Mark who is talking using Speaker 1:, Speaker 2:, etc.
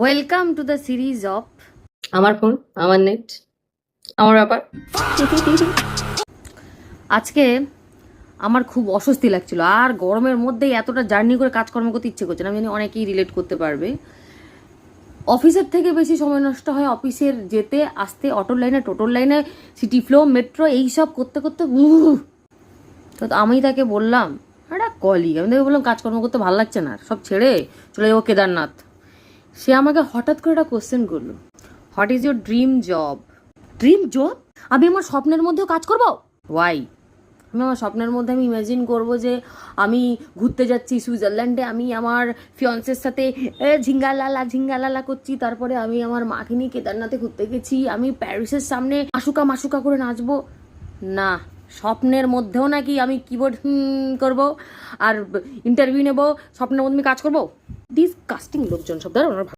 Speaker 1: Welcome to the series of
Speaker 2: আমার phone, আমার net, আমার ব্যাপার।
Speaker 1: আজকে আমার খুব অস্বস্তি লাগছিল, আর গরমের মধ্যেই এতটা জার্নি করে কাজকর্ম করতে ইচ্ছে করছে না। আমি জানি অনেকেই রিলেট করতে পারবে। অফিসের থেকে বেশি সময় নষ্ট হয় অফিসের যেতে আসতে, অটোর লাইনে, টোটোর লাইনে, সিটি ফ্লো, মেট্রো, এইসব করতে করতে তো আমি তাকে বললাম, একটা কলিগ, আমি তাকে বললাম কাজকর্ম করতে ভালো লাগছে না, সব ছেড়ে চলে যাবো কেদারনাথ। সে আমাকে হঠাৎ করে একটা কোশ্চেন করলো, what is your dream job? Dream job? আমি আমার স্বপ্নের মধ্যেও কাজ করব? ওয়াই? আমি আমার স্বপ্নের মধ্যে আমি ইমাজিন করব যে আমি ঘুরতে যাচ্ছি সুইজারল্যান্ডে, আমি আমার ফিয়ন্সের সাথে ঝিঙ্গালালা করছি, তারপরে আমি আমার মাকে নিয়ে কেদারনাথে ঘুরতে গেছি, আমি প্যারিসের সামনে মাসুকা মাসুকা করে নাচবো। না, স্বপ্নের মধ্যেও নাকি আমি কিবোর্ড করব আর ইন্টারভিউ নেব, স্বপ্নের মধ্যে আমি কাজ করবো? ডিসকাস্টিং লোকজন সব, ধরো।